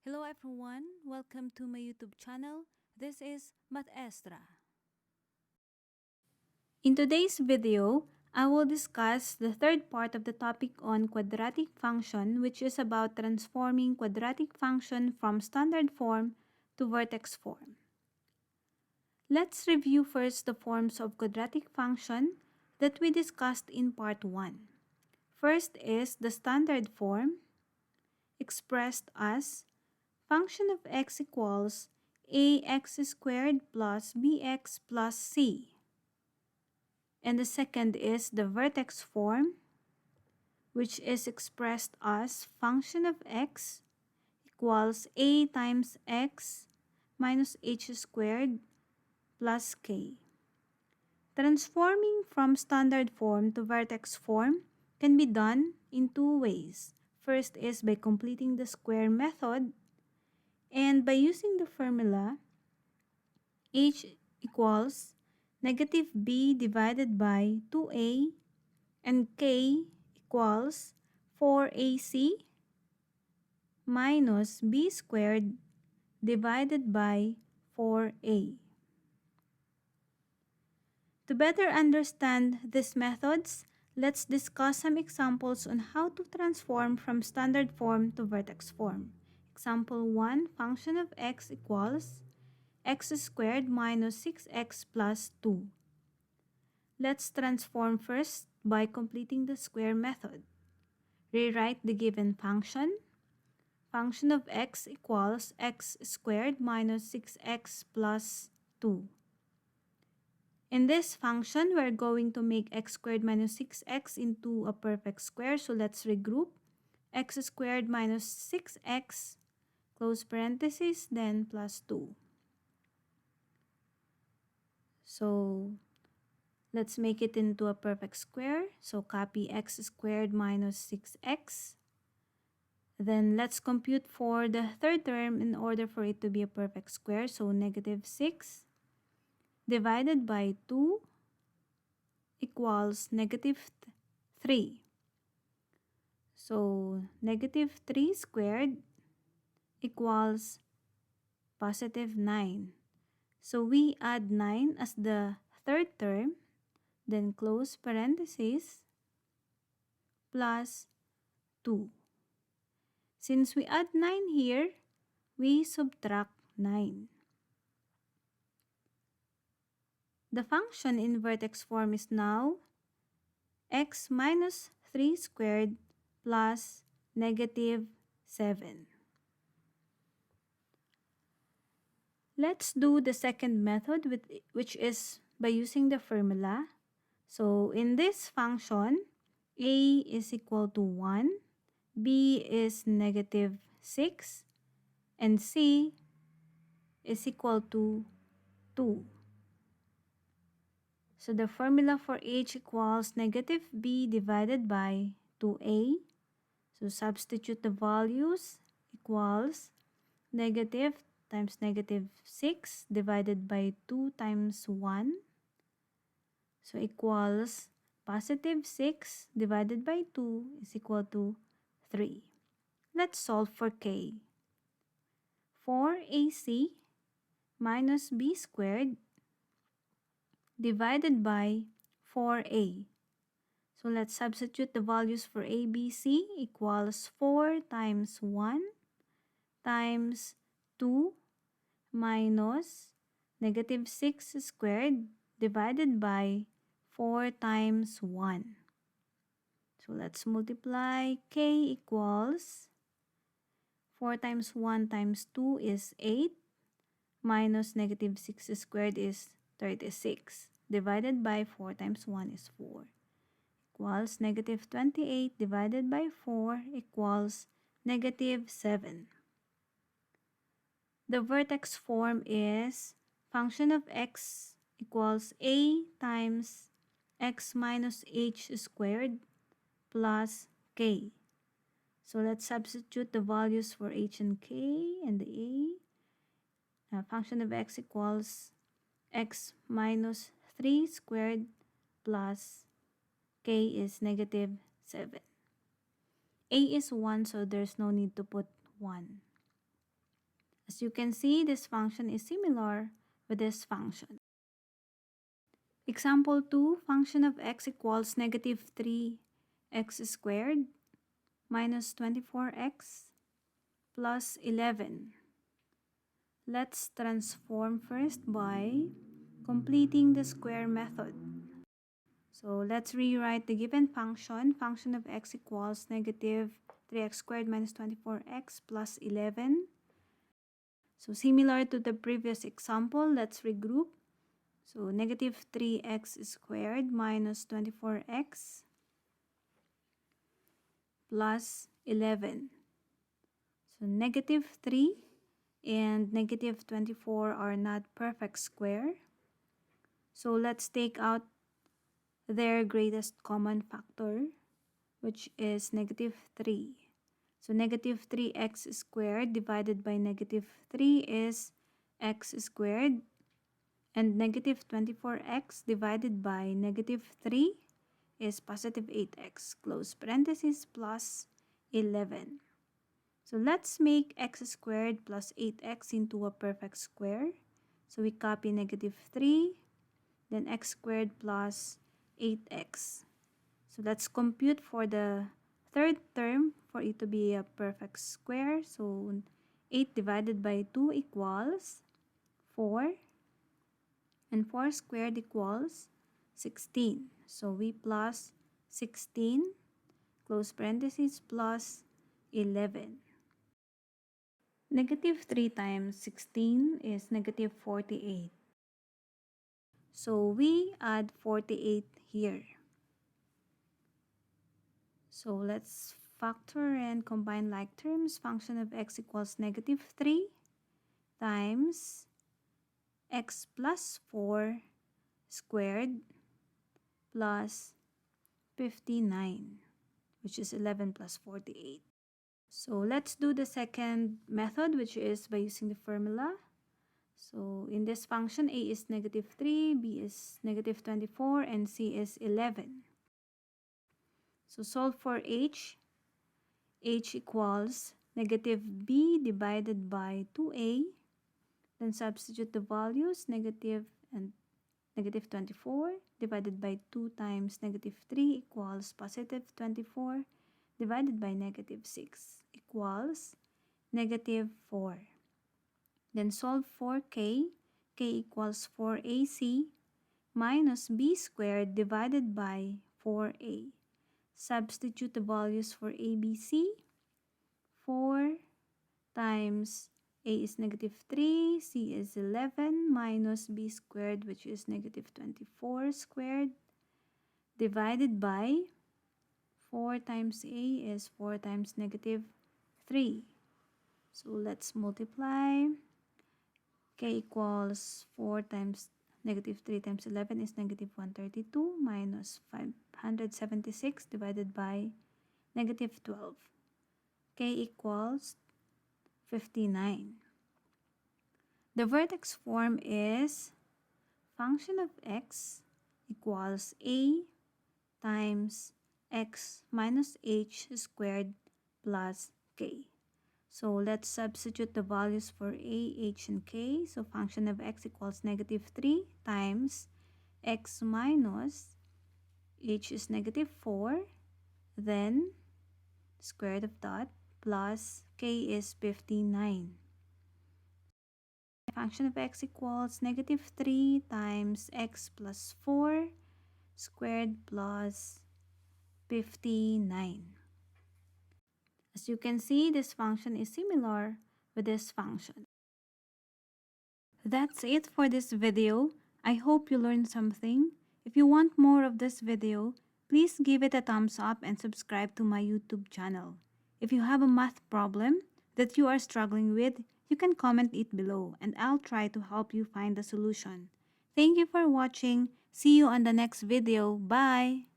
Hello everyone, welcome to my YouTube channel. This is Mathestra. In today's video, I will discuss the third part of the topic on quadratic function, which is about transforming quadratic function from standard form to vertex form. Let's review first the forms of quadratic function that we discussed in part 1. First is the standard form, expressed as function of x equals ax squared plus bx plus c. And the second is the vertex form, which is expressed as function of x equals a times x minus h squared plus k. Transforming from standard form to vertex form can be done in two ways. First is by completing the square method, and by using the formula h equals negative b divided by 2a and k equals 4ac minus b squared divided by 4a. To better understand these methods, let's discuss some examples on how to transform from standard form to vertex form. Example 1, function of x equals x squared minus 6x plus 2. Let's transform first by completing the square method. Rewrite the given function. Function of x equals x squared minus 6x plus 2. In this function, we're going to make x squared minus 6x into a perfect square. So let's regroup. X squared minus 6x, close parenthesis, then plus 2. So let's make it into a perfect square. So copy x squared minus 6x. Then let's compute for the third term in order for it to be a perfect square. So negative 6 divided by 2 equals negative 3. So negative 3 squared equals positive 9. So we add 9 as the third term, then close parenthesis, plus 2. Since we add 9 here, we subtract 9. The function in vertex form is now x minus 3 squared plus negative 7. Let's do the second method, which is by using the formula. So in this function, a is equal to 1, b is negative 6, and c is equal to 2. So the formula for h equals negative b divided by 2a. So substitute the values, equals negative times negative 6 divided by 2 times 1. So equals positive 6 divided by 2 is equal to 3. Let's solve for k. 4ac minus b squared divided by 4a. So let's substitute the values for a, b, c equals 4 times 1 times 2 minus negative 6 squared divided by 4 times 1. So let's multiply. K equals 4 times 1 times 2 is 8 minus negative 6 squared is 36 divided by 4 times 1 is 4 equals negative 28 divided by 4 equals negative 7. The vertex form is function of x equals a times x minus h squared plus k. So let's substitute the values for h and k and the a. Function of x equals x minus 3 squared plus k is negative 7. A is 1, so there's no need to put 1. As you can see, this function is similar with this function. Example 2, function of x equals negative 3x squared minus 24x plus 11. Let's transform first by completing the square method. So let's rewrite the given function. Function of x equals negative 3x squared minus 24x plus 11. So similar to the previous example, let's regroup. So negative 3x squared minus 24x plus 11. So negative 3 and negative 24 are not perfect square. So let's take out their greatest common factor, which is negative 3. So negative 3x squared divided by negative 3 is x squared, and negative 24x divided by negative 3 is positive 8x, close parenthesis, plus 11. So let's make x squared plus 8x into a perfect square. So we copy negative 3, then x squared plus 8x. So let's compute for the third term for it to be a perfect square. So 8 divided by 2 equals 4. And 4 squared equals 16. So we plus 16, close parenthesis, plus 11. Negative 3 times 16 is negative 48. So we add 48 here. So let's factor and combine like terms. Function of x equals negative 3 times x plus 4 squared plus 59, which is 11 plus 48. So let's do the second method, which is by using the formula. So in this function, a is negative 3, b is negative 24, and c is 11. So solve for h. H equals negative b divided by 2a. Then substitute the values, negative and negative 24 divided by 2 times negative 3 equals positive 24 divided by negative 6 equals negative 4. Then solve for k. K equals 4ac minus b squared divided by 4a. Substitute the values for a, b, c. 4 times a is negative 3, c is 11, minus b squared, which is negative 24 squared, divided by 4 times a is 4 times negative 3. So let's multiply. K equals 4 times negative 3 times 11 is negative 132 minus 576 divided by negative 12. K equals 59. The vertex form is function of x equals a times x minus h squared plus k. So let's substitute the values for a, h, and k. So function of x equals negative 3 times x minus h is negative 4, then square root of that, plus k is 59. Function of x equals negative 3 times x plus 4 squared plus 59. As you can see, this function is similar with this function. That's it for this video. I hope you learned something. If you want more of this video, please give it a thumbs up and subscribe to my YouTube channel. If you have a math problem that you are struggling with, you can comment it below and I'll try to help you find the solution. Thank you for watching. See you on the next video. Bye!